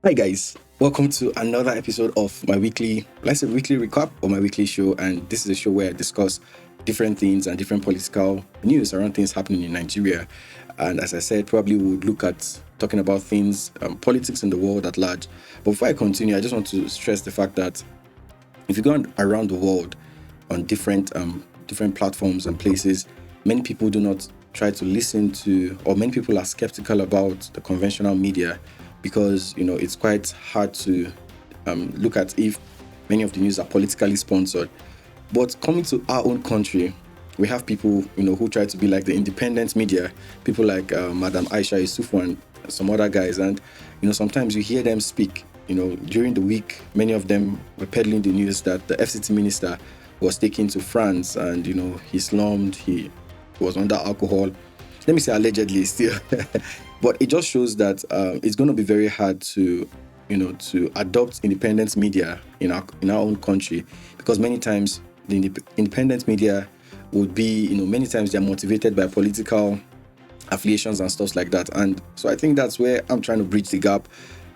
Hi guys, welcome to another episode of my weekly, let's say weekly recap of my weekly show. And this is a show where I discuss different things and different political news around things happening in Nigeria. And as I said, probably we would look at talking about things, politics in the world at large. But before I continue, I just want to stress the fact that if you go around the world on different platforms and places, many people do not try to listen to, or many people are skeptical about the conventional media because it's quite hard to look at if many of the news are politically sponsored. But coming to our own country, we have people who try to be like the independent media, people like Madam Aisha Yusufu and some other guys, and sometimes you hear them speak. During the week, many of them were peddling the news that the FCT minister was taken to France and he slummed, he was under alcohol. Let me say allegedly still, but it just shows that it's going to be very hard to to adopt independent media in our own country, because many times the independent media would be many times they're motivated by political affiliations and stuff like that. And so I think that's where I'm trying to bridge the gap.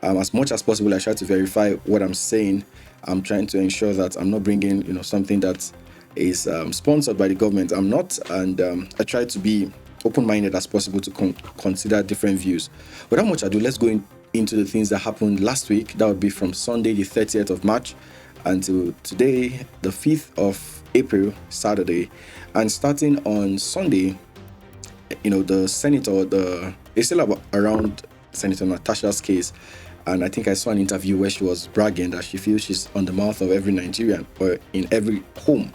As much as possible, I try to verify what I'm saying. I'm trying to ensure that I'm not bringing something that is sponsored by the government. I'm not, and I try to be open-minded as possible to consider different views. Without much ado, let's go into the things that happened last week. That would be from Sunday the 30th of March until today, the 5th of April, Saturday. And starting on Sunday, the senator, it's still around Senator Natasha's case. And I think I saw an interview where she was bragging that she feels she's on the mouth of every Nigerian or in every home.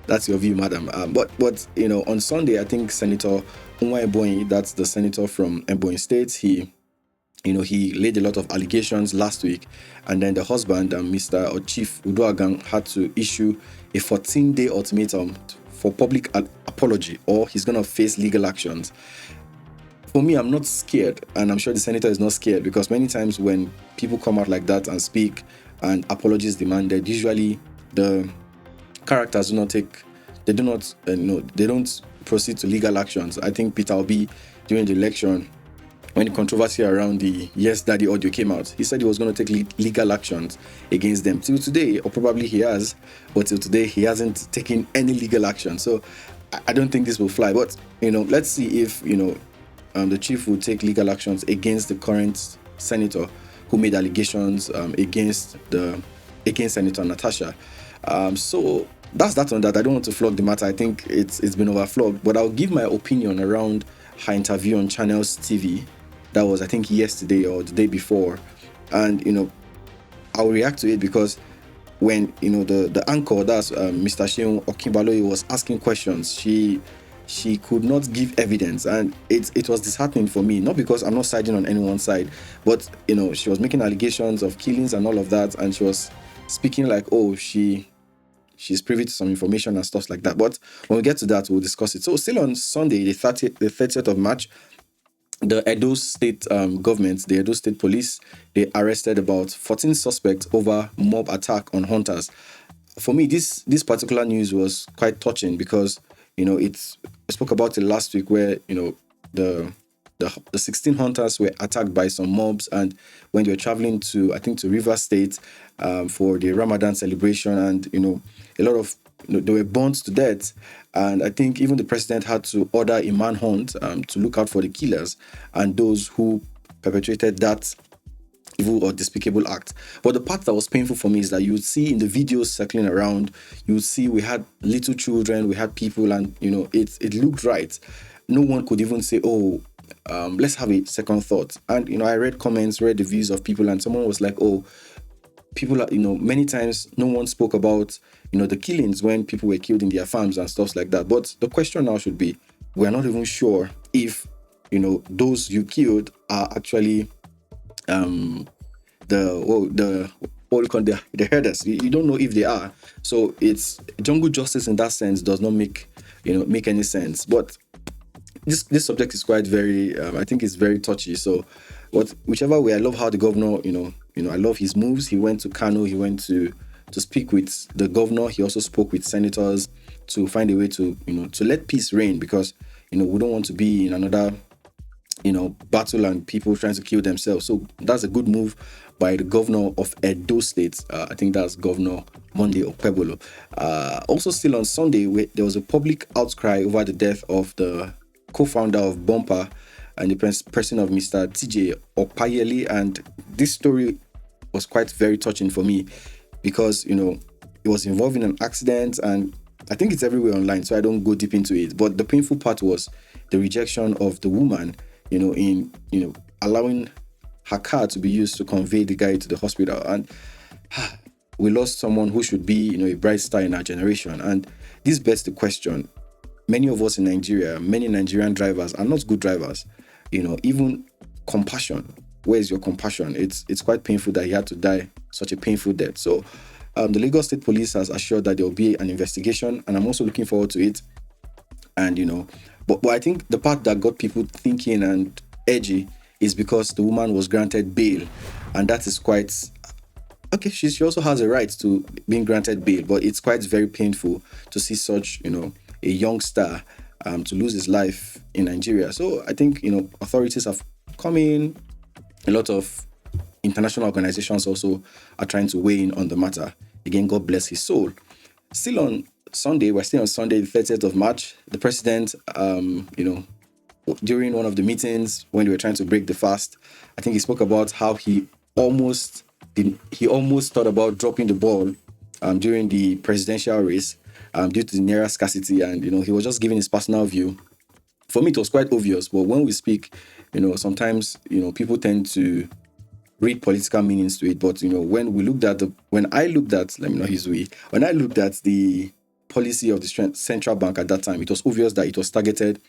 That's your view, madam. But on Sunday, I think Senator Ebonyi, that's the senator from Ebonyi State, he laid a lot of allegations last week, and then the husband, Mr. or Chief Uduagang, had to issue a 14-day ultimatum for public apology, or he's going to face legal actions. For me, I'm not scared, and I'm sure the senator is not scared, because many times when people come out like that and speak and apologies demanded, usually the characters they don't proceed to legal actions. I think Peter Obi, during the election, when the controversy around the Yes Daddy audio came out, he said he was going to take legal actions against them. Till today, or probably he has, but till today he hasn't taken any legal action. So I don't think this will fly. But let's see if the chief will take legal actions against the current senator who made allegations against Senator Natasha. So that's that on that. I don't want to flog the matter. I think it's been overflogged, but I'll give my opinion around her interview on Channels TV. That was, I think, yesterday or the day before, and I'll react to it because when the anchor, that's Mr. Sheun Okinbaloye, was asking questions, she could not give evidence, and it was disheartening for me. Not because I'm not siding on anyone's side, but she was making allegations of killings and all of that, and she was speaking like, oh, she's privy to some information and stuff like that. But when we get to that, we'll discuss it. So still on Sunday, the 30th of March, the Edo State government, the Edo State police, they arrested about 14 suspects over mob attack on hunters. For me, this particular news was quite touching because I spoke about it last week, where the 16 hunters were attacked by some mobs, and when they were traveling to, I think, to River State for the Ramadan celebration, and a lot of they were burnt to death, and I think even the president had to order a manhunt to look out for the killers and those who perpetrated that evil or despicable act. But the part that was painful for me is that you would see in the videos circling around, you would see we had little children, we had people, and it looked right. No one could even say, oh, let's have a second thought. And I read comments, read the views of people, and someone was like, oh, people are, many times no one spoke about the killings when people were killed in their farms and stuff like that. But the question now should be, we're not even sure if those you killed are actually the herders. You don't know if they are. So it's jungle justice in that sense does not make any sense. But this subject is quite very I think it's very touchy. So whichever way, I love how the governor, I love his moves. He went to Kano, he went to speak with the governor. He also spoke with senators to find a way to let peace reign, because we don't want to be in another battle and people trying to kill themselves. So that's a good move by the governor of Edo State. I think that's Governor Monday Okpebolo. Also, still on Sunday, there was a public outcry over the death of the co-founder of Bumpa and the person of Mr. TeeJay Opaleye. And this story was quite very touching for me because, it was involved in an accident, and I think it's everywhere online, so I don't go deep into it. But the painful part was the rejection of the woman, in allowing her car to be used to convey the guy to the hospital. And we lost someone who should be, a bright star in our generation. And this begs the question: many of us in Nigeria, many Nigerian drivers are not good drivers. Even compassion. Where is your compassion? It's quite painful that he had to die such a painful death. So the Lagos State Police has assured that there will be an investigation, and I'm also looking forward to it. And but I think the part that got people thinking and edgy is because the woman was granted bail, and that is quite okay. She also has a right to being granted bail, but it's quite very painful to see such a young star to lose his life in Nigeria. So I think authorities have come in. A lot of international organizations also are trying to weigh in on the matter. Again, God bless his soul. Still on Sunday, we're still on Sunday, the 30th of March. The president, during one of the meetings when they were trying to break the fast, I think he spoke about how he almost thought about dropping the ball during the presidential race due to the naira scarcity, and he was just giving his personal view. For me, it was quite obvious, but when we speak, sometimes people tend to read political meanings to it. But when I looked at the policy of the central bank at that time, it was obvious that it was targeted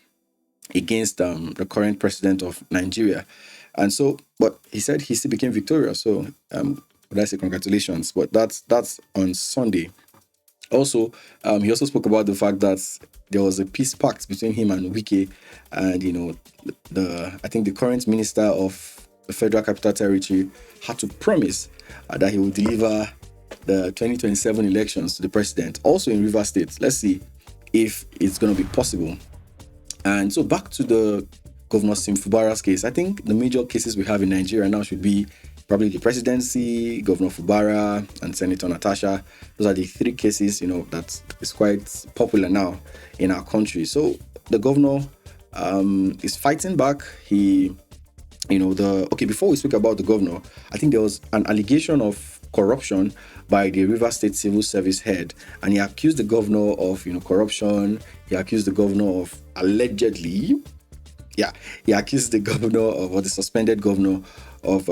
against the current president of Nigeria. And so, but he said he still became victorious. So would I say congratulations? But that's on Sunday. Also, he also spoke about the fact that there was a peace pact between him and Wike, and I think the current minister of the Federal Capital Territory had to promise that he will deliver the 2027 elections to the president. Also in Rivers State, let's see if it's going to be possible. And so back to the Governor Fubara's case. I think the major cases we have in Nigeria now should be probably the presidency, Governor Fubara, and Senator Natasha. Those are the three cases, that is quite popular now in our country. So the governor is fighting back. Before we speak about the governor, I think there was an allegation of corruption by the Rivers State Civil Service head, and he accused the governor of, corruption. He accused the governor of allegedly, he accused the governor or the suspended governor of,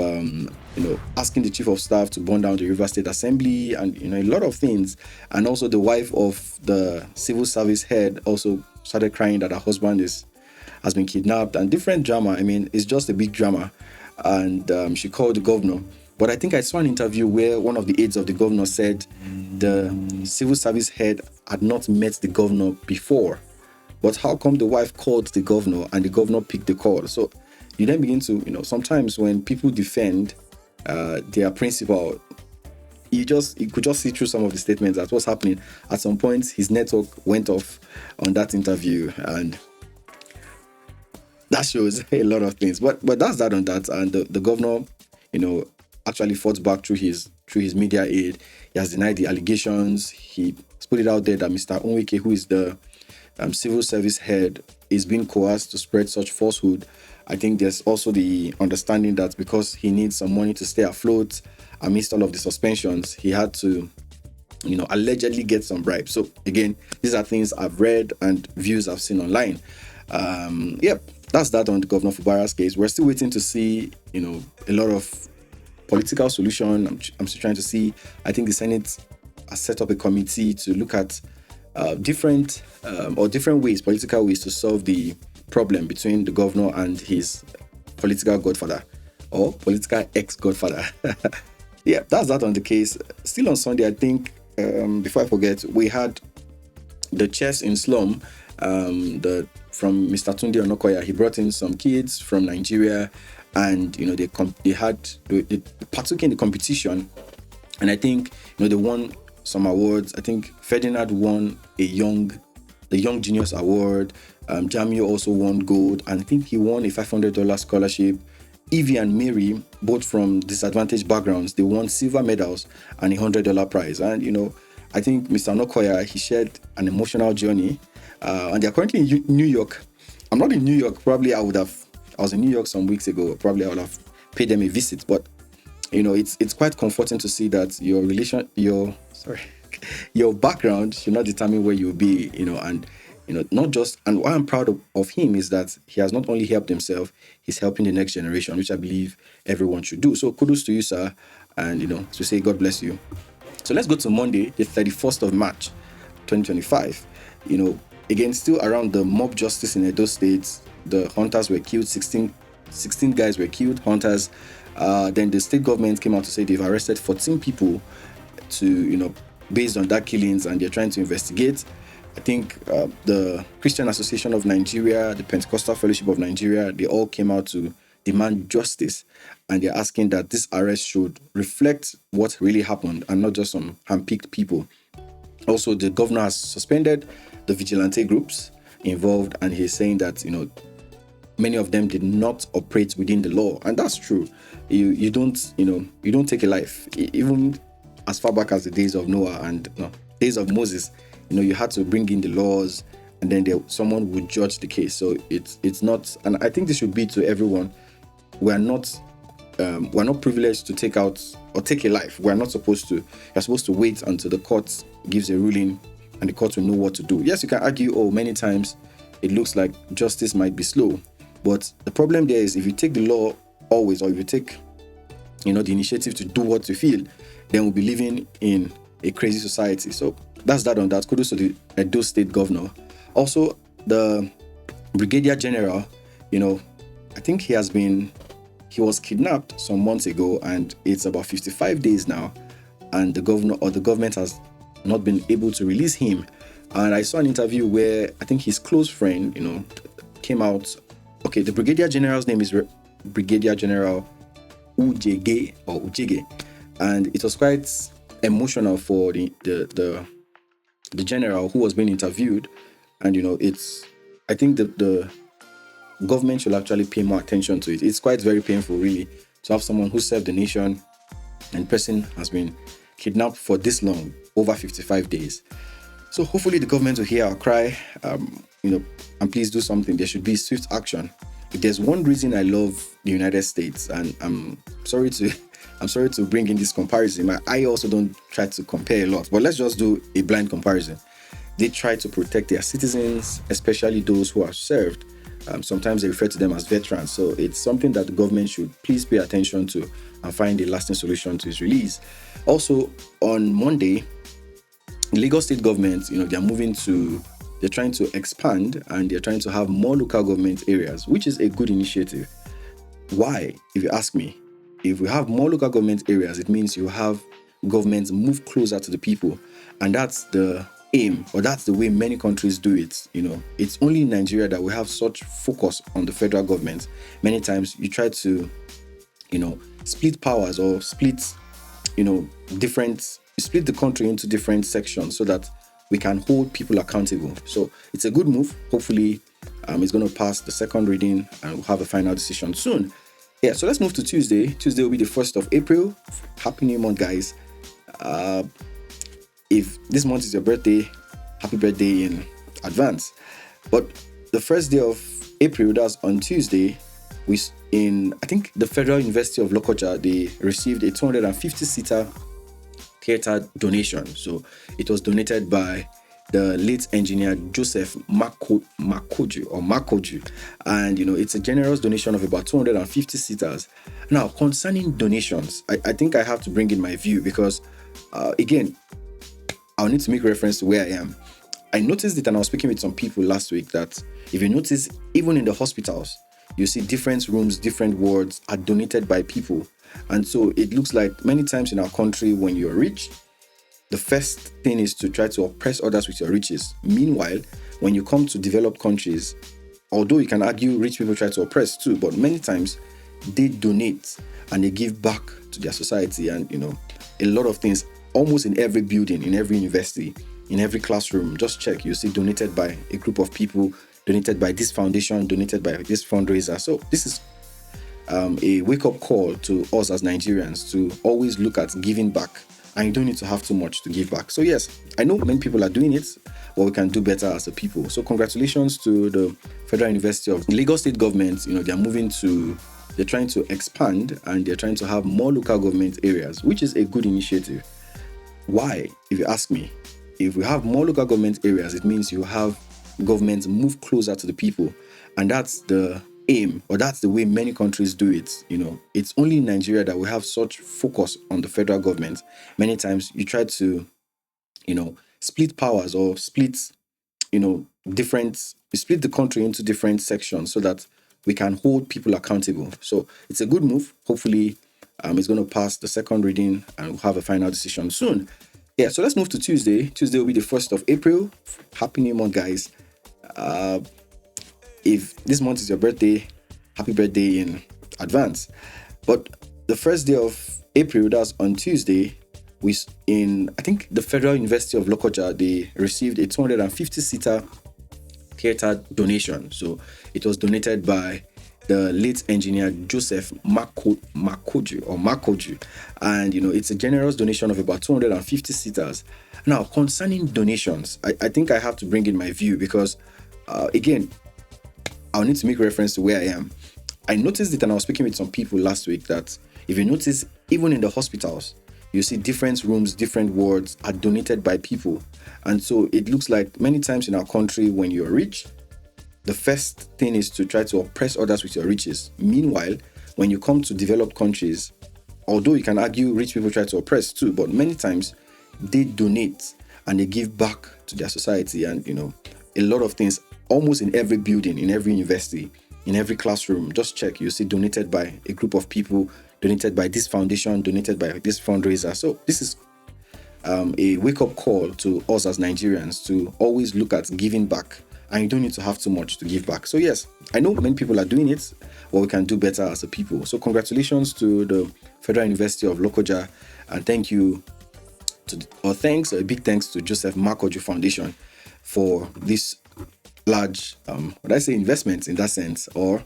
asking the chief of staff to burn down the Rivers State Assembly and, a lot of things. And also the wife of the civil service head also started crying that her husband has been kidnapped and different drama. I mean, it's just a big drama. And she called the governor. But I think I saw an interview where one of the aides of the governor said the civil service head had not met the governor before. But how come the wife called the governor and the governor picked the call? So you then begin to, sometimes when people defend their principal, you could just see through some of the statements that what's happening. At some point, his network went off on that interview, and that shows a lot of things. But that's that on that. And the governor, actually fought back through his media aid. He has denied the allegations. He put it out there that Mr. Onwike, who is the civil service head, is being coerced to spread such falsehood. I think there's also the understanding that because he needs some money to stay afloat amidst all of the suspensions, he had to, allegedly get some bribes. So again, these are things I've read and views I've seen online. That's that on the Governor Fubara's case. We're still waiting to see, a lot of political solution. I'm still trying to see. I think the Senate has set up a committee to look at different ways, political ways to solve the problem between the governor and his political godfather or political ex-godfather. That's that on the case. Still on Sunday, I think, before I forget, we had the chess in slum from Mr. Tunde Onokoya. He brought in some kids from Nigeria, and they partook in the competition, and I think they won some awards. I think Ferdinand won a young the Young Genius Award. Jamio also won gold, and I think he won a $500 scholarship. Evie and Mary, both from disadvantaged backgrounds, they won silver medals and a $100 prize. And I think Mr. Nokoya, he shared an emotional journey, and they're currently in New York. I'm not in New York. Probably I was in New York some weeks ago. Probably I would have paid them a visit. But it's quite comforting to see that your background should not determine where you'll be. And not just. And what I'm proud of him is that he has not only helped himself, he's helping the next generation, which I believe everyone should do. So kudos to you, sir, and to say God bless you. So let's go to Monday, the 31st of March, 2025. Again, still around the mob justice in Edo State, the hunters were killed, 16 guys were killed, hunters. Then the state government came out to say they've arrested 14 people based on that killings, and they're trying to investigate. I think the Christian Association of Nigeria, the Pentecostal Fellowship of Nigeria, they all came out to demand justice, and they're asking that this arrest should reflect what really happened and not just some handpicked people. Also, the governor has suspended the vigilante groups involved, and he's saying that many of them did not operate within the law, and that's true. You don't take a life, even as far back as the days of Noah and days of Moses. You had to bring in the laws, and then someone would judge the case. So it's not, and I think this should be to everyone. We're not privileged to take out or take a life. We're not supposed to. You're supposed to wait until the court gives a ruling, and the court will know what to do. Yes, you can argue, many times it looks like justice might be slow, but the problem there is if you take the law always, or if you take the initiative to do what you feel, then we'll be living in a crazy society. So that's that on that. Kudos to the Edo State governor. Also, the Brigadier General, I think he was kidnapped some months ago, and it's about 55 days now, and the government has not been able to release him. And I saw an interview where I think his close friend, came out. Okay, the Brigadier General's name is Brigadier General Ujege, and it was quite emotional for the general who was being interviewed. And I think the government should actually pay more attention to it. It's quite very painful, really, to have someone who served the nation and person has been kidnapped for this long, over 55 days. So hopefully the government will hear our cry, and please do something. There should be swift action. If there's one reason I love the United States, and I'm sorry to bring in this comparison. I also don't try to compare a lot, but let's just do a blind comparison. They try to protect their citizens, especially those who are served. Sometimes they refer to them as veterans. So it's something that the government should please pay attention to and find a lasting solution to his release. Also, on Monday, the Lagos State government, they're trying to expand, and they're trying to have more local government areas, which is a good initiative. Why, if you ask me? If we have more local government areas, it means you have governments move closer to the people. And that's the aim, or that's the way many countries do it. It's only in Nigeria that we have such focus on the federal government. Many times you try to, split powers, or split the country into different sections so that we can hold people accountable. So it's a good move. Hopefully, it's going to pass the second reading, and we'll have a final decision soon. Yeah, so let's move to Tuesday. Tuesday will be the 1st of April. Happy New Month, guys. If this month is your birthday, happy birthday in advance. But the first day of April, that's on Tuesday, I think the Federal University of Lokoja, they received a 250-seater theater donation. So it was donated by the late engineer Joseph Makoju, and it's a generous donation of about 250 seaters. Now, concerning donations, I think I have to bring in my view, because again, I'll need to make reference to where I am. I noticed it, and I was speaking with some people last week, that if you notice, even in the hospitals, you see different rooms, different wards are donated by people. And so it looks like many times in our country, when you're rich, the first thing is to try to oppress others with your riches. Meanwhile, when you come to developed countries, although you can argue rich people try to oppress too, but many times they donate and they give back to their society. And, a lot of things almost in every building, in every university, in every classroom. Just check, you see donated by a group of people, donated by this foundation, donated by this fundraiser. So this is a wake-up call to us as Nigerians to always look at giving back, and you don't need to have too much to give back. So yes, I know many people are doing it, but we can do better as a people. So congratulations to the Federal University of Lagos State government. They're trying to expand, and they're trying to have more local government areas, which is a good initiative. Why? If you ask me, if we have more local government areas, it means you have governments move closer to the people, and that's the aim, or that's the way many countries do it. It's only in Nigeria that we have such focus on the federal government. Many times you try to split powers, or split the country into different sections so that we can hold people accountable. So it's a good move. Hopefully it's going to pass the second reading and we'll have a final decision soon. Yeah, so let's move to Tuesday. Tuesday will be the 1st of April. Happy New Month, guys. If this month is your birthday, happy birthday in advance. But the first day of April, that's on Tuesday, I think the Federal University of Lokoja, they received a 250-seater theater donation. So it was donated by the late engineer Joseph Makoju, and it's a generous donation of about 250 seaters. Now, concerning donations, I think I have to bring in my view, because again, I'll need to make reference to where I am. I noticed it, and I was speaking with some people last week, that if you notice, even in the hospitals, you see different rooms, different wards are donated by people. And so it looks like many times in our country, when you're rich, the first thing is to try to oppress others with your riches. Meanwhile, when you come to developed countries, although you can argue rich people try to oppress too, but many times they donate and they give back to their society. And a lot of things, almost in every building, in every university, in every classroom, just check, you see donated by a group of people, donated by this foundation, donated by this fundraiser. So this is a wake-up call to us as Nigerians to always look at giving back, and you don't need to have too much to give back. So yes, I know many people are doing it, but we can do better as a people. So congratulations to the Federal University of Lokoja, and a big thanks to Joseph Makoju Foundation for this large, investment in that sense, or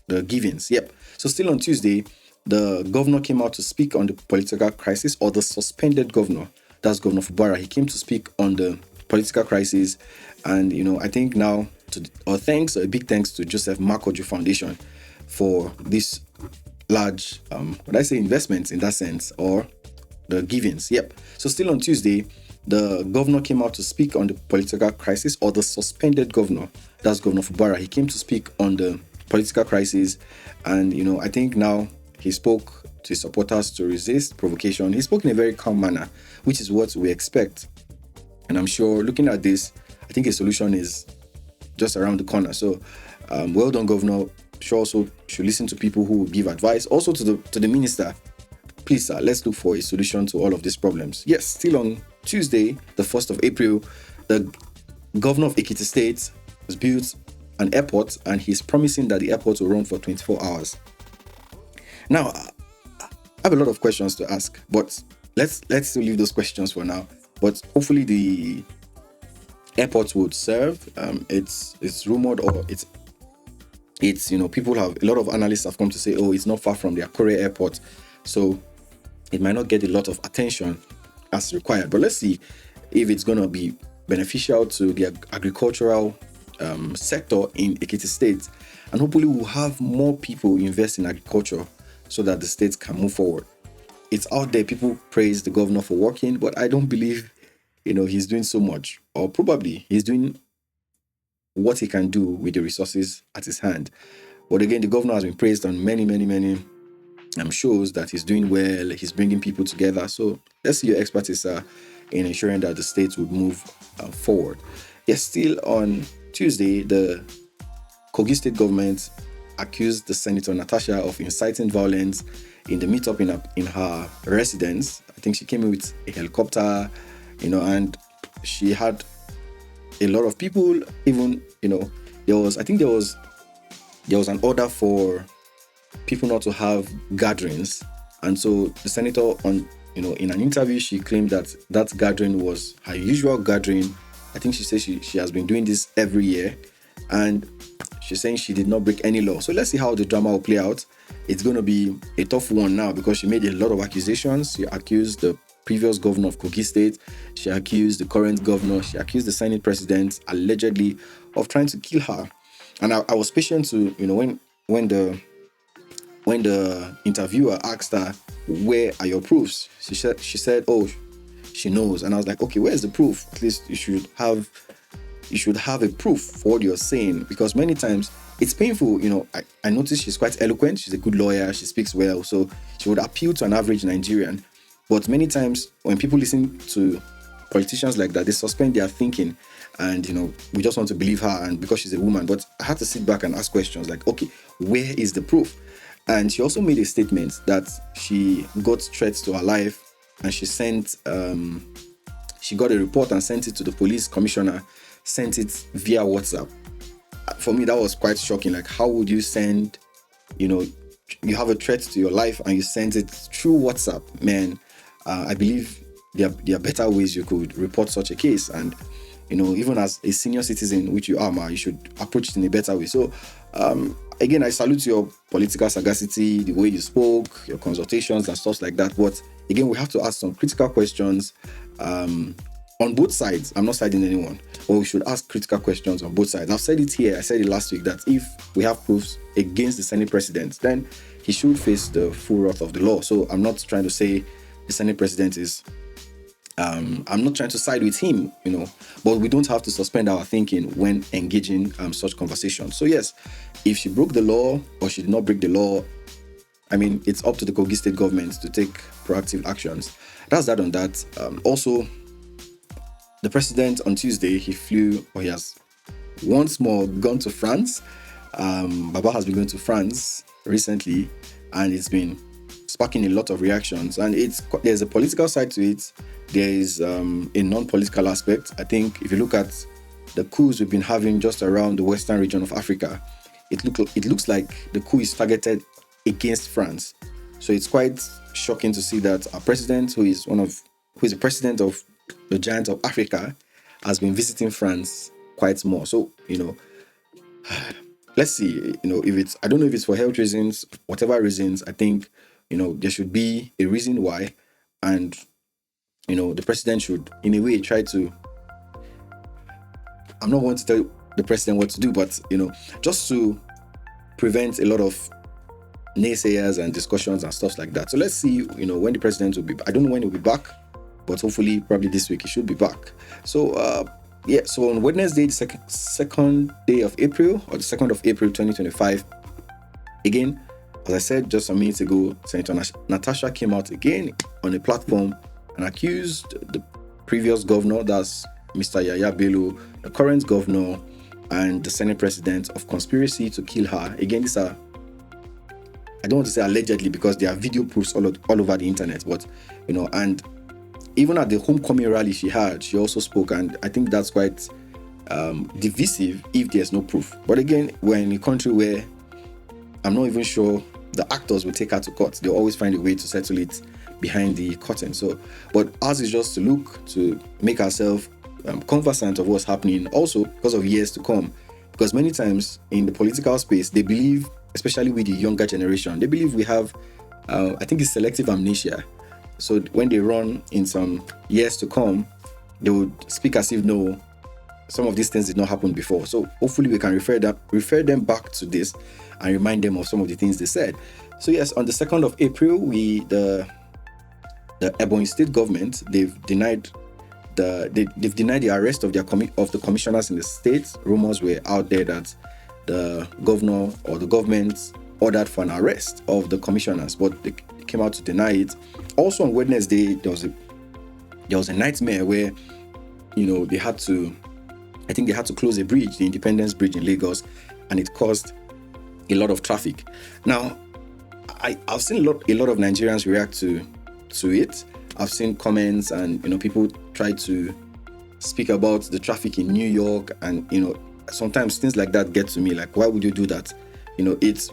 the givings. Yep. So still on Tuesday, the governor came out to speak on the political crisis, or the suspended governor. That's Governor Fubara. He came to speak on the political crisis, and I think now, a big thanks to Joseph Makoju Foundation for this large, investment in that sense, or the givings. Yep. So still on Tuesday, the governor came out to speak on the political crisis, or the suspended governor. That's Governor Fubara. He came to speak on the political crisis, and I think now he spoke to his supporters to resist provocation. He spoke in a very calm manner, which is what we expect. And I'm sure, looking at this, I think a solution is just around the corner. So, well done, Governor. Sure, also should listen to people who will give advice. Also to the minister, please, sir, let's look for a solution to all of these problems. Yes, still on Tuesday, the 1st of April, the governor of Edo State has built an airport, and he's promising that the airport will run for 24 hours. Now, I have a lot of questions to ask, but let's still leave those questions for now. But hopefully the airport would serve. It's rumored, or it's people have, a lot of analysts have come to say, oh, it's not far from the Akure airport, so it might not get a lot of attention as required. But let's see if it's going to be beneficial to the agricultural sector in Ekiti State, and hopefully we'll have more people invest in agriculture so that the state can move forward. It's out there, people praise the governor for working, but I don't believe he's doing so much, or probably he's doing what he can do with the resources at his hand. But again, the governor has been praised on many shows that he's doing well, he's bringing people together. So let's see your expertise in ensuring that the state would move forward. Yes, still on Tuesday, the Kogi State government accused the Senator Natasha of inciting violence in the meetup in her residence. I think she came in with a helicopter, and she had a lot of people. Even there was an order for people not to have gatherings, and so the senator, on in an interview, she claimed that that gathering was her usual gathering. I think she said she has been doing this every year, and she's saying she did not break any law. So let's see how the drama will play out. It's going to be a tough one now because she made a lot of accusations. She accused the previous governor of Kogi State. She accused the current governor. She accused the Senate president allegedly of trying to kill her. And I was patient to, when the interviewer asked her, "Where are your proofs?" She said, "Oh, she knows." And I was like, "Okay, where's the proof? At least you should have a proof for what you're saying, because many times it's painful." I noticed she's quite eloquent. She's a good lawyer. She speaks well, so she would appeal to an average Nigerian. But many times when people listen to politicians like that, they suspend their thinking, and we just want to believe her, and because she's a woman. But I had to sit back and ask questions like, okay, where is the proof? And she also made a statement that she got threats to her life, and she got a report and sent it to the police commissioner, sent it via WhatsApp. For me, that was quite shocking. Like, how would you send, you have a threat to your life and you send it through WhatsApp? Man, I believe there are better ways you could report such a case. And, even as a senior citizen, which you are, you should approach it in a better way. So, again, I salute your political sagacity, the way you spoke, your consultations and stuff like that. But again, we have to ask some critical questions on both sides. I'm not siding anyone, but we should ask critical questions on both sides. I've said it here. I said it last week that if we have proofs against the Senate president, then he should face the full wrath of the law. So I'm not trying to say the Senate president is I'm not trying to side with him, but we don't have to suspend our thinking when engaging such conversations. So yes, if she broke the law or she did not break the law, it's up to the Kogi State government to take proactive actions. That's that on that. Also, the president on Tuesday, he has once more gone to France. Baba has been going to France recently, and it's been sparking a lot of reactions. And there's a political side to it. There is a non-political aspect. I think if you look at the coups we've been having just around the western region of Africa, it looks like the coup is targeted against France. So it's quite shocking to see that our president, who is the president of the giant of Africa, has been visiting France quite more. So, let's see, I don't know if it's for health reasons, whatever reasons. I think, there should be a reason why. And, the president should, in a way, try to, I'm not going to tell the president what to do, but, just to prevent a lot of naysayers and discussions and stuff like that. So let's see, when the president will be back. I don't know when he'll be back, but hopefully probably this week he should be back. So so on Wednesday, the second day of April, or the 2nd of April 2025, again, as I said just a minute ago, Senator Natasha came out again on a platform and accused the previous governor, that's Mr. Yaya Bello, the current governor, and the Senate president of conspiracy to kill her. Again, these are, I don't want to say allegedly because there are video proofs all over the internet, but, and even at the homecoming rally she had, she also spoke, and I think that's quite divisive if there's no proof. But again, we're in a country where I'm not even sure the actors will take her to court. They'll always find a way to settle it behind the curtain. So, but ours is just to make ourselves conversant of what's happening, also because of years to come. Because many times in the political space, they believe, especially with the younger generation, they believe we have, I think it's selective amnesia. So when they run in some years to come, they would speak as if no, some of these things did not happen before. So hopefully we can refer them back to this and remind them of some of the things they said. So yes, on the 2nd of April, the Ebonyi State government, they've denied the arrest of the commissioners in the state. Rumors were out there that the governor or the government ordered for an arrest of the commissioners, but they came out to deny it. Also on Wednesday, there was a nightmare where they had to close a bridge, the Independence Bridge in Lagos, and it caused a lot of traffic. Now, I've seen a lot of Nigerians react to it. I've seen comments and people try to speak about the traffic in New York, and sometimes things like that get to me. Like, why would you do that?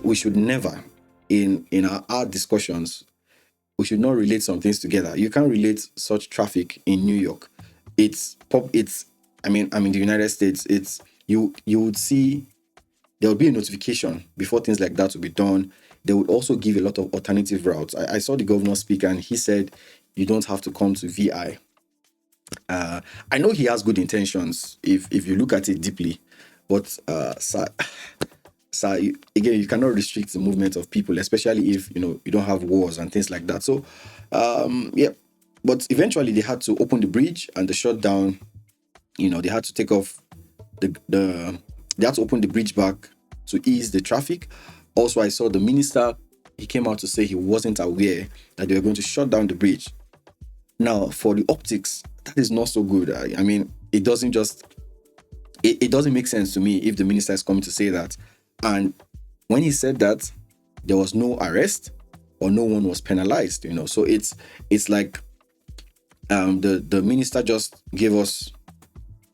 We should never in our discussions we should not relate some things together. You can't relate such traffic in New York. It's I'm in the United States. It's you would see there would be a notification before things like that would be done. They would also give a lot of alternative routes. I saw the governor speak and he said you don't have to come to VI. I know he has good intentions if you look at it deeply, but again, you cannot restrict the movement of people, especially if you don't have wars and things like that. So yeah, but eventually they had to open the bridge and the shutdown. They had to take off they had to open the bridge back to ease the traffic. Also, I saw the minister, he came out to say he wasn't aware that they were going to shut down the bridge. Now, for the optics, that is not so good. I mean, it doesn't make sense to me if the minister is coming to say that. And when he said that, there was no arrest or no one was penalized, So it's like the minister just gave us,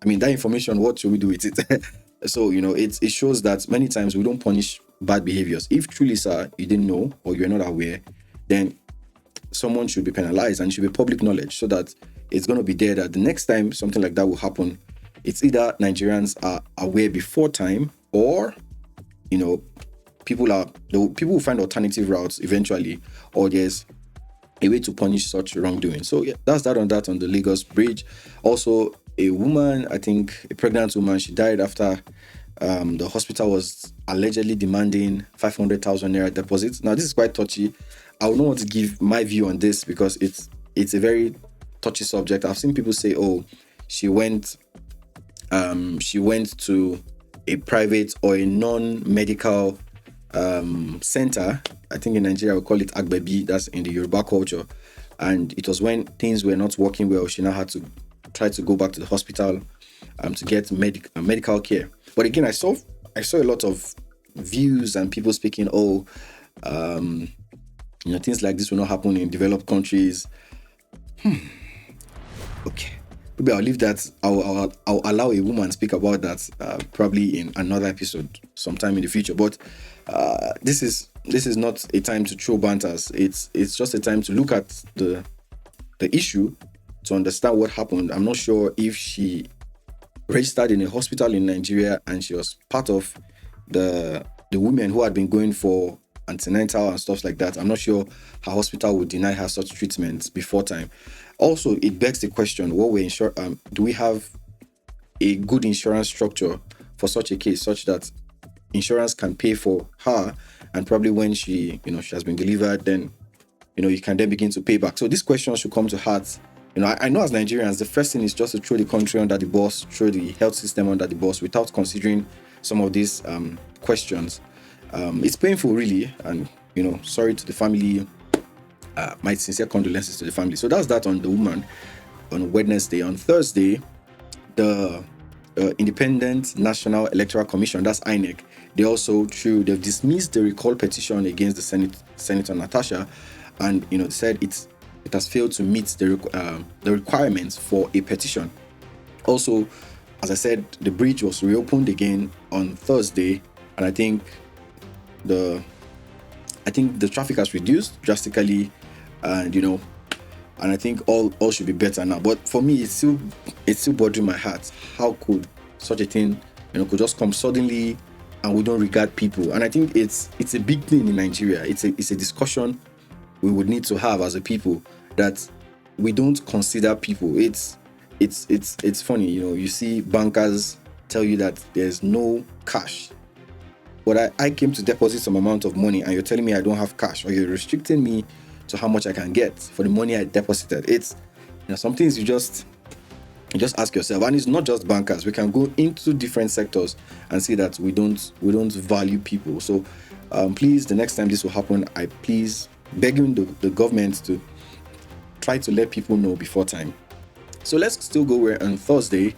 that information, what should we do with it? So, it shows that many times we don't punish bad behaviors. If truly, sir, you didn't know or you're not aware, then someone should be penalized and it should be public knowledge so that it's going to be there that the next time something like that will happen, it's either Nigerians are aware before time or, people will find alternative routes eventually, or there's a way to punish such wrongdoing. So yeah, that's that on the Lagos Bridge. Also, a woman, I think a pregnant woman, she died after the hospital was allegedly demanding 500,000 naira deposit. Now, this is quite touchy. I would not want to give my view on this because it's a very touchy subject. I've seen people say, "Oh, she went to a private or a non-medical center." I think in Nigeria we call it Agbebi. That's in the Yoruba culture, and it was when things were not working well. She now had to try to go back to the hospital to get medical care. But again, I saw a lot of views and people speaking, things like this will not happen in developed countries. Okay, maybe I'll leave that. I'll allow a woman speak about that probably in another episode sometime in the future. But this is not a time to throw banters. It's just a time to look at the issue, to understand what happened. I'm not sure if she registered in a hospital in Nigeria and she was part of the women who had been going for antenatal and stuff like that. I'm not sure her hospital would deny her such treatments before time. Also, it begs the question: do we have a good insurance structure for such a case, such that insurance can pay for her, and probably when she has been delivered, then you can then begin to pay back. So this question should come to heart. I know as Nigerians, the first thing is just to throw the country under the bus, throw the health system under the bus without considering some of these questions. It's painful, really, and sorry to the family. My sincere condolences to the family. So that's that on the woman on Wednesday. On Thursday, the Independent National Electoral Commission, that's INEC, they've dismissed the recall petition against the Senator Natasha, and said it has failed to meet the requirements for a petition. Also, as I said, the bridge was reopened again on Thursday, and I think the traffic has reduced drastically, and I think all should be better now. But for me, it's still bothering my heart. How could such a thing could just come suddenly, and we don't regard people? And I think it's a big thing in Nigeria. It's a discussion we would need to have as a people, that we don't consider people. It's funny, you see bankers tell you that there's no cash, but I came to deposit some amount of money and you're telling me I don't have cash, or you're restricting me to how much I can get for the money I deposited. It's some things you just ask yourself. And it's not just bankers. We can go into different sectors and see that we don't value people. So please, the next time this will happen, I please begging the government to try to let people know before time. So let's still go where on Thursday.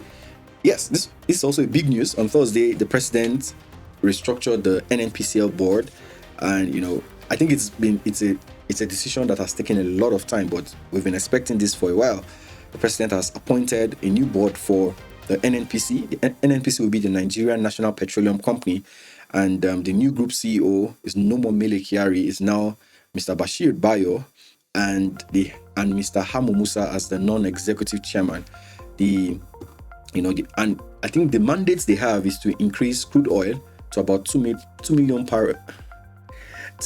Yes, this is also a big news. On Thursday, the president restructured the NNPCL board, and I think it's a decision that has taken a lot of time, but we've been expecting this for a while. The president has appointed a new board for the NNPC. The NNPC will be the Nigerian National Petroleum Company, and the new group CEO is no more Mele Kyari, is now Mr. Bashir Bayo. and Mr. Hamo Musa as the non-executive chairman. And I think the mandates they have is to increase crude oil to about 2 million 2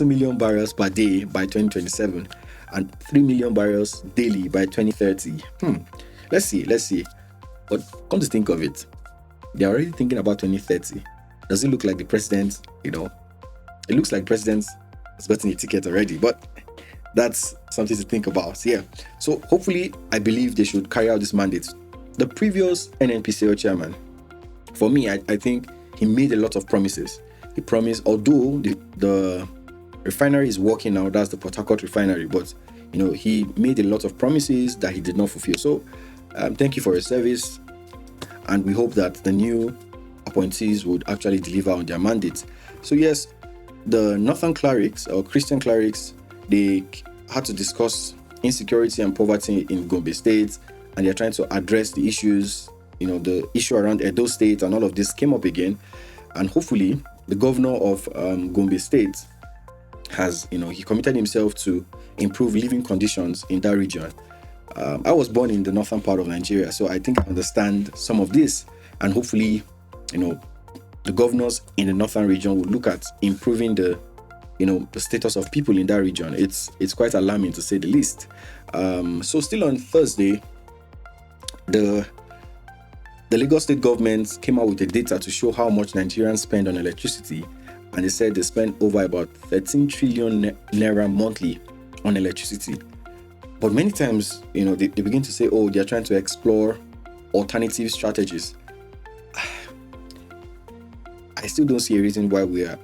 million barrels per day by 2027 and 3 million barrels daily by 2030. Let's see. But come to think of it, they're already thinking about 2030. Does it look like the president, it looks like the president has gotten a ticket already, but that's something to think about. Yeah. So hopefully, I believe they should carry out this mandate. The previous NNPC chairman, for me, I think he made a lot of promises. He promised, although the refinery is working now, that's the Port Harcourt refinery, but he made a lot of promises that he did not fulfill. So thank you for your service, and we hope that the new appointees would actually deliver on their mandate. So yes, the Northern clerics or Christian clerics, they had to discuss insecurity and poverty in Gombe State, and they're trying to address the issues, the issue around Edo State, and all of this came up again. And hopefully the governor of Gombe State has, he committed himself to improve living conditions in that region. I was born in the northern part of Nigeria, so I think I understand some of this, and hopefully, the governors in the northern region will look at improving the status of people in that region. It's quite alarming, to say the least. So still on Thursday, the Lagos State government came out with the data to show how much Nigerians spend on electricity, and they said they spend over about 13 trillion naira monthly on electricity. But many times, they begin to say, oh, they're trying to explore alternative strategies. I still don't see a reason why we are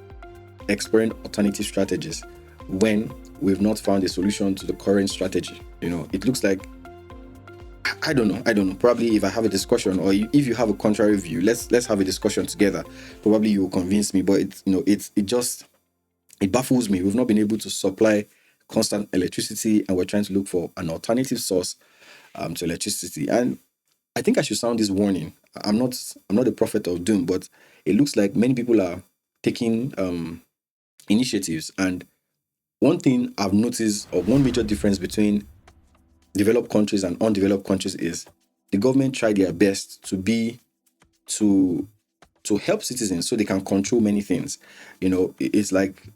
exploring alternative strategies when we've not found a solution to the current strategy. It looks like, I don't know. Probably if I have a discussion, or if you have a contrary view, let's have a discussion together. Probably you will convince me, but it baffles me. We've not been able to supply constant electricity, and we're trying to look for an alternative source to electricity. And I think I should sound this warning. I'm not a prophet of doom, but it looks like many people are taking initiatives. And one thing I've noticed, or one major difference between developed countries and undeveloped countries, is the government try their best to help citizens so they can control many things. It's like,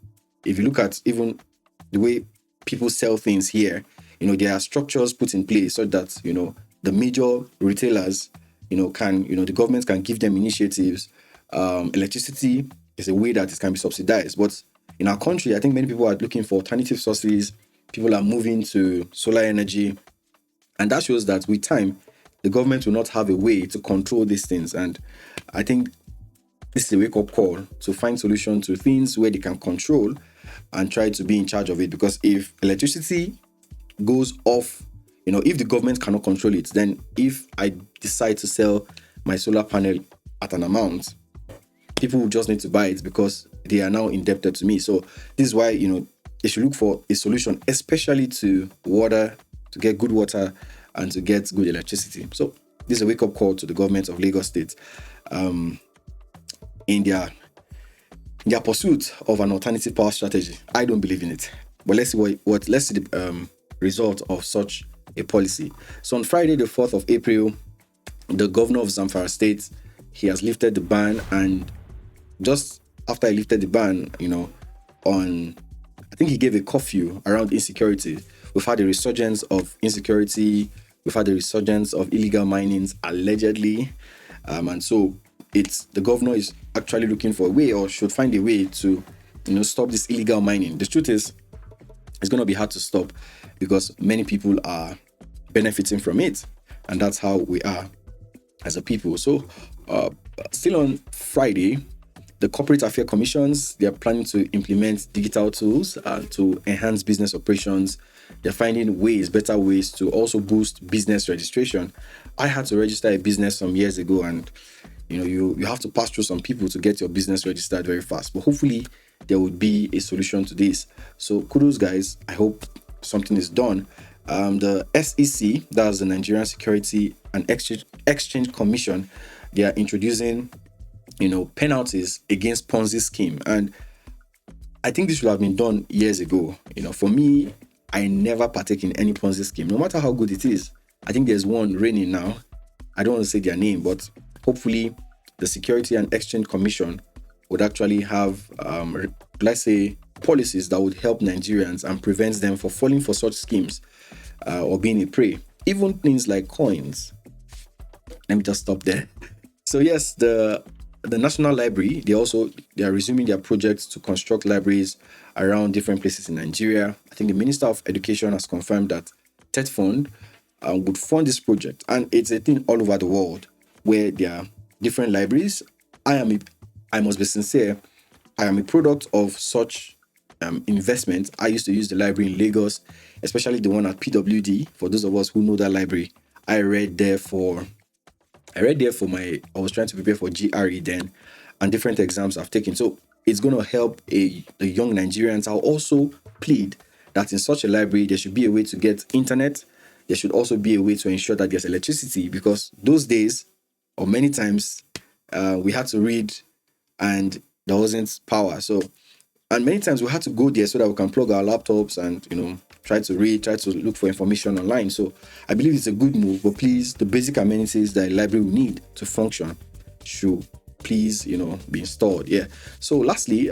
if you look at even the way people sell things here, there are structures put in place so that the major retailers the government can give them initiatives. Electricity is a way that it can be subsidized, but in our country, I think many people are looking for alternative sources. People are moving to solar energy, and that shows that with time, the government will not have a way to control these things. And I think this is a wake-up call to find solutions to things where they can control and try to be in charge of it. Because if electricity goes off, if the government cannot control it, then if I decide to sell my solar panel at an amount, people will just need to buy it because they are now indebted to me. So this is why, they should look for a solution, especially to water, to get good water and to get good electricity. So this is a wake-up call to the government of Lagos State in their pursuit of an alternative power strategy. I don't believe in it, but let's see let's see the result of such a policy. So on Friday, the 4th of April, the governor of Zamfara State, he has lifted the ban, and just after he lifted the ban, I think he gave a curfew around insecurity. We've had a resurgence of insecurity. We've had a resurgence of illegal minings, allegedly. And so the governor is actually looking for a way, or should find a way to, stop this illegal mining. The truth is, it's going to be hard to stop because many people are benefiting from it. And that's how we are as a people. So still on Friday, the Corporate Affairs Commissions, they are planning to implement digital tools to enhance business operations. They're finding better ways to also boost business registration. I had to register a business some years ago, and you have to pass through some people to get your business registered very fast. But hopefully there would be a solution to this. So kudos, guys. I hope something is done. The SEC, that's the Nigerian Security and Exchange Commission, they are introducing penalties against Ponzi scheme. And I think this should have been done years ago. For me, I never partake in any Ponzi scheme, no matter how good it is. I think there's one reigning now. I don't want to say their name, but hopefully the Security and Exchange Commission would actually have, let's say, policies that would help Nigerians and prevent them from falling for such schemes or being a prey. Even things like coins. Let me just stop there. So yes, the National Library, they are resuming their projects to construct libraries around different places in Nigeria. I think the Minister of Education has confirmed that TED Fund would fund this project, and it's a thing all over the world where there are different libraries. I must be sincere, I am a product of such investment. I used to use the library in Lagos, especially the one at PWD. For those of us who know that library, I read there for I was trying to prepare for GRE then, and different exams I've taken. So it's going to help the young Nigerians. I'll also plead that in such a library, there should be a way to get internet. There should also be a way to ensure that there's electricity, because those days, or many times, we had to read and there wasn't power. So, and many times we had to go there so that we can plug our laptops and, try to read, try to look for information online. So I believe it's a good move, but please, the basic amenities that a library will need to function should please, be installed. Yeah. So lastly,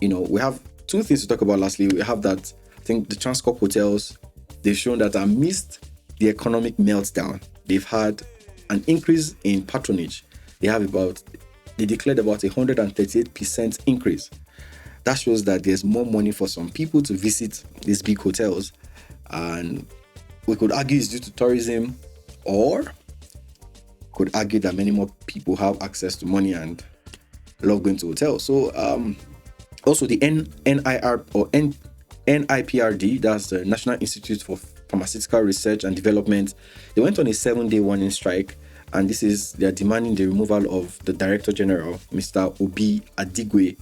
we have two things to talk about. Lastly, we have that, I think the Transcorp hotels, they've shown that amidst the economic meltdown, they've had an increase in patronage. They declared about 138% increase. That shows that there's more money for some people to visit these big hotels. And we could argue it's due to tourism, or could argue that many more people have access to money and love going to hotels. So also the NIPRD, that's the National Institute for Pharmaceutical Research and Development, they went on a 7-day warning strike, and they're demanding the removal of the Director General, Mr. Obi Adigwe,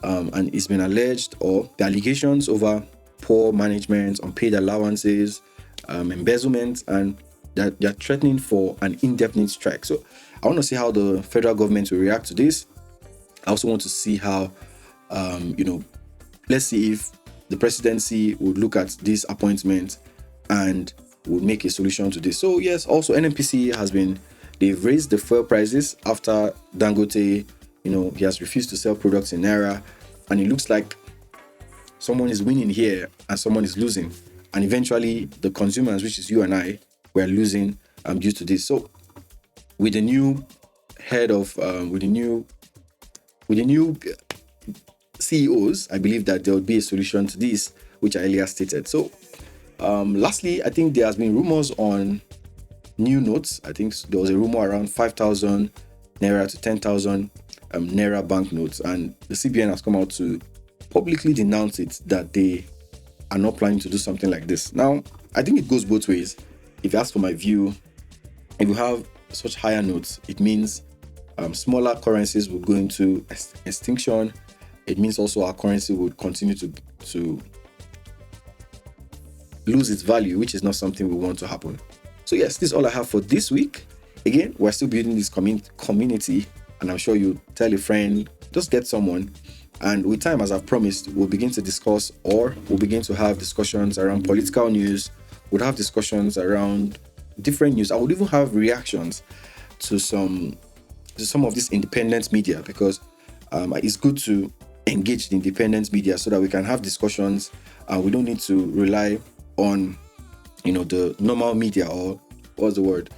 and it's been alleged, or the allegations over poor management, unpaid allowances, embezzlement, and that they're threatening for an indefinite strike. So I want to see how the federal government will react to this. I also want to see how, let's see if the presidency would look at this appointment and would make a solution to this. So yes, also NNPC they've raised the fuel prices after Dangote, he has refused to sell products in Naira, and it looks like someone is winning here and someone is losing, and eventually the consumers, which is you and I, were losing due to this. So with the new head of with the new CEOs, I believe that there will be a solution to this, which I earlier stated. So lastly, I think there has been rumors on new notes. I think there was a rumor around 5,000 Naira to 10,000 Naira banknotes, and the CBN has come out to publicly denounce it, that they are not planning to do something like this. Now, I think it goes both ways. If you ask for my view, if you have such higher notes, it means smaller currencies will go into extinction. It means also our currency would continue to lose its value, which is not something we want to happen. So yes, this is all I have for this week. Again, we're still building this community, and I'm sure you tell a friend, just get someone. And with time, as I've promised, we'll begin to discuss, or we'll begin to have discussions around political news. We'll have discussions around different news. I would even have reactions to some of this independent media, because it's good to engage the independent media so that we can have discussions. We don't need to rely on, the normal media, or what's the word,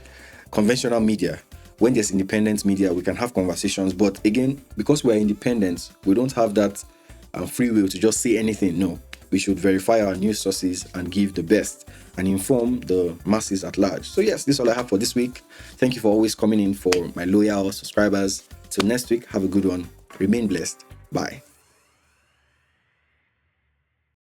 conventional media. When there's independent media, we can have conversations. But again, because we're independent, we don't have that free will to just say anything. No, we should verify our news sources and give the best and inform the masses at large. So yes, this is all I have for this week. Thank you for always coming in, for my loyal subscribers. Till next week, have a good one. Remain blessed. Bye.